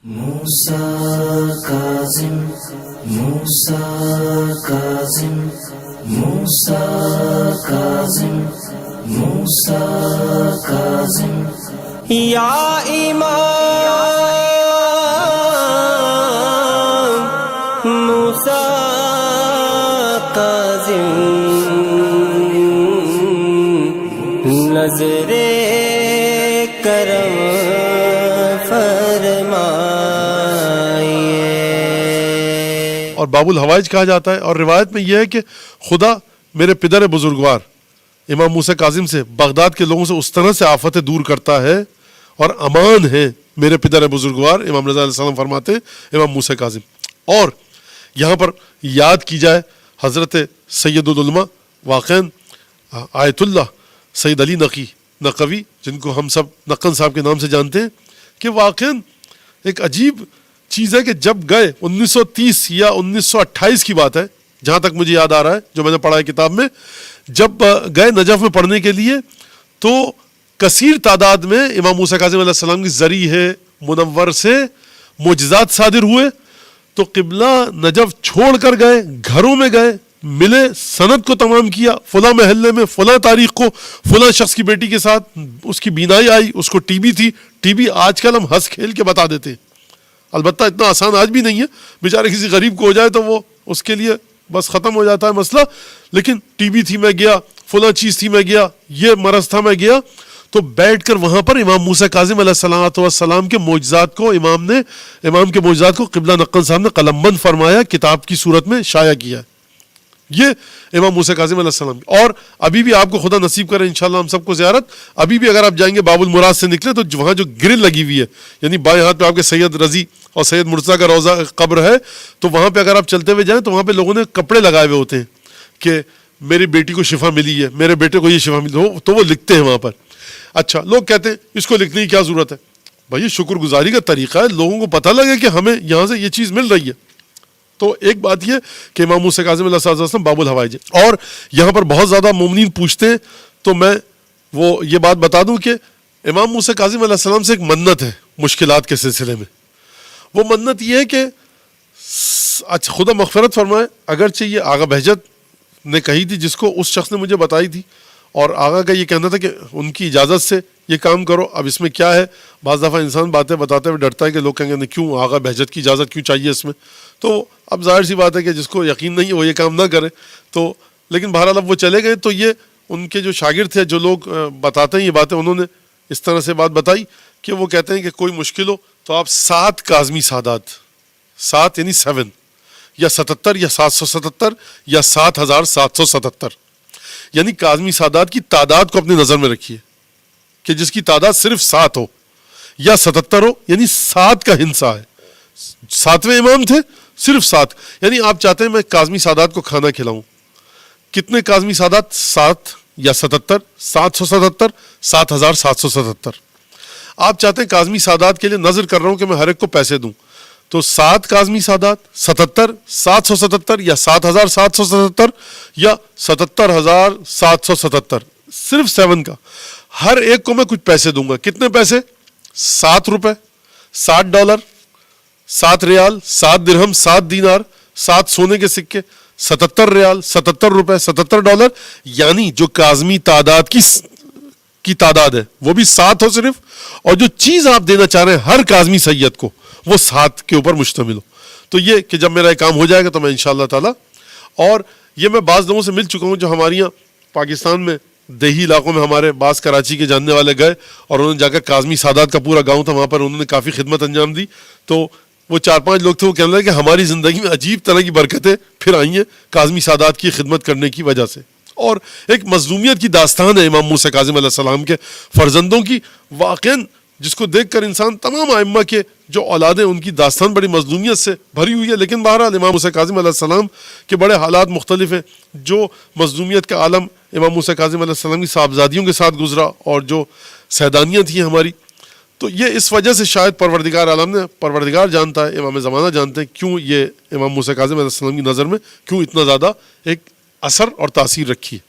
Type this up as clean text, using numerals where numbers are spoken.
موسیٰ کاظم، موسیٰ کاظم، موسیٰ کاظم، موسیٰ کاظم، یا امام موسیٰ کاظم، نظر کرم اور باب الحوائج کہا جاتا ہے. اور روایت میں یہ ہے کہ خدا میرے پدر بزرگوار امام موسیٰ کاظم سے بغداد کے لوگوں سے اس طرح سے آفتیں دور کرتا ہے اور امان ہے میرے پدر بزرگوار امام رضا علیہ السلام فرماتے ہیں اس موسیٰ کاظم. اور یہاں پر یاد کی جائے حضرت سید العلماء واقعاً آیت اللہ سید علی نقوی جن کو ہم سب نقن صاحب کے نام سے جانتے ہیں کہ واقعاً ایک عجیب چیز ہے کہ جب گئے 1930 یا 1928 کی بات ہے جہاں تک مجھے یاد آ رہا ہے جو میں نے پڑھا ہے کتاب میں، جب گئے نجف میں پڑھنے کے لیے تو کثیر تعداد میں امام موسیٰ کاظم علیہ السلام کی ذریعہ منور سے معجزات صادر ہوئے. تو قبلہ نجف چھوڑ کر گئے، گھروں میں گئے، ملے، سند کو تمام کیا، فلاں محلے میں فلاں تاریخ کو فلاں شخص کی بیٹی کے ساتھ اس کی بینائی آئی، اس کو ٹی بی تھی. ٹی بی آج کل ہم ہنس کھیل کے بتا دیتے ہیں، البتہ اتنا آسان آج بھی نہیں ہے، بیچارے کسی غریب کو ہو جائے تو وہ اس کے لیے بس ختم ہو جاتا ہے مسئلہ. لیکن ٹی بی تھی میں گیا، فلاں چیز تھی میں گیا، یہ مرض تھا میں گیا. تو بیٹھ کر وہاں پر امام موسیٰ کاظم علیہ السلام کے معجزات کو امام کے معجزات کو قبلہ نقن صاحب نے قلم بند فرمایا، کتاب کی صورت میں شائع کیا. یہ امام موسیٰ کاظم علیہ السلام. اور ابھی بھی آپ کو خدا نصیب کرے انشاءاللہ ہم سب کو زیارت. ابھی بھی اگر آپ جائیں گے باب المراد سے نکلے تو وہاں جو گرل لگی ہوئی ہے، یعنی بائیں ہاتھ پہ آپ کے سید رضی اور سید مرتضیٰ کا روضہ قبر ہے، تو وہاں پہ اگر آپ چلتے ہوئے جائیں تو وہاں پہ لوگوں نے کپڑے لگائے ہوئے ہوتے ہیں کہ میری بیٹی کو شفا ملی ہے، میرے بیٹے کو یہ شفا ملی ہو، تو وہ لکھتے ہیں وہاں پر. اچھا، لوگ کہتے ہیں اس کو لکھنے کی کیا ضرورت ہے؟ بھائی شکر گزاری کا طریقہ ہے، لوگوں کو پتہ لگے کہ ہمیں یہاں سے یہ چیز مل رہی ہے. تو ایک بات یہ کہ امام موسیٰ کاظم علیہ السلام باب الحوائج. اور یہاں پر بہت زیادہ مومنین پوچھتے ہیں تو میں وہ یہ بات بتا دوں کہ امام موسیٰ کاظم علیہ السلام سے ایک منت ہے مشکلات کے سلسلے میں. وہ منت یہ ہے کہ اچھا خدا مغفرت فرمائے، اگرچہ یہ آغا بہجت نے کہی تھی جس کو اس شخص نے مجھے بتائی تھی، اور آغا کا یہ کہنا تھا کہ ان کی اجازت سے یہ کام کرو. اب اس میں کیا ہے، بعض دفعہ انسان باتیں بتاتے ہوئے ڈرتا ہے کہ لوگ کہیں گے کیوں آغا بہجت کی اجازت کیوں چاہیے اس میں. تو اب ظاہر سی بات ہے کہ جس کو یقین نہیں ہے وہ یہ کام نہ کرے. تو لیکن بہرحال اب وہ چلے گئے تو یہ ان کے جو شاگرد تھے جو لوگ بتاتے ہیں یہ باتیں، انہوں نے اس طرح سے بات بتائی کہ وہ کہتے ہیں کہ کوئی مشکل ہو تو آپ 7 کاظمی سادات، 7 یعنی 7 یا 77 یا 777 یا 7777، یعنی کاظمی سادات کی تعداد کو اپنی نظر میں رکھیے کہ جس کی تعداد صرف 7 ہو یا 77 ہو، یعنی 7 کا ہندسہ ہے. 7ویں امام تھے، صرف 7، یعنی آپ چاہتے ہیں میں کاظمی سادات کو کھانا کھلاؤں. کتنے کاظمی سادات؟ 7 یا 77، 777، 7777. آپ چاہتے ہیں کاظمی سادات کے لیے نظر کر رہا ہوں کہ میں ہر ایک کو پیسے دوں، تو 7 کاظمی سادات، 77، 777 یا 7777 یا 77777، صرف 7 کا. ہر ایک کو میں کچھ پیسے دوں گا. کتنے پیسے؟ 7 روپے، $7، 7 ریال، 7 درہم، 7 دینار، 7 سونے کے سکے، 77 ریال، 77 روپے، $77. یعنی جو کاظمی تعداد کی تعداد ہے وہ بھی 7 ہو صرف، اور جو چیز آپ دینا چاہ رہے ہیں ہر کاظمی سید کو وہ 7 کے اوپر مشتمل ہو. تو یہ کہ جب میرا یہ کام ہو جائے گا تو میں انشاءاللہ تعالی، اور یہ میں بعض لوگوں سے مل چکا ہوں جو ہمارے یہاں پاکستان میں دیہی علاقوں میں ہمارے بعض کراچی کے جاننے والے گئے اور انہوں نے جا کر کاظمی سادات کا پورا گاؤں تھا وہاں پر انہوں نے کافی خدمت انجام دی. تو وہ 4-5 لوگ تھے، وہ کہنے لگے کہ ہماری زندگی میں عجیب طرح کی برکتیں پھر آئی ہیں کاظمی سادات کی خدمت کرنے کی وجہ سے. اور ایک مظلومیت کی داستان ہے امام موسیٰ کاظم علیہ السلام کے فرزندوں کی، واقعاً جس کو دیکھ کر انسان تمام ائمہ کے جو اولادیں ان کی داستان بڑی مظلومیت سے بھری ہوئی ہے. لیکن بہرحال امام موسیٰ کاظم علیہ السلام کے بڑے حالات مختلف ہیں. جو مظلومیت کا عالم امام موسیٰ کاظم علیہ السلام کی صاحبزادیوں کے ساتھ گزرا اور جو سیدانیاں تھیں ہماری، تو یہ اس وجہ سے شاید پروردگار عالم نے، پروردگار جانتا ہے، امام زمانہ جانتے ہیں کیوں یہ امام موسیٰ کاظم علیہ السلام کی نظر میں کیوں اتنا زیادہ ایک اثر اور تاثیر رکھی ہے.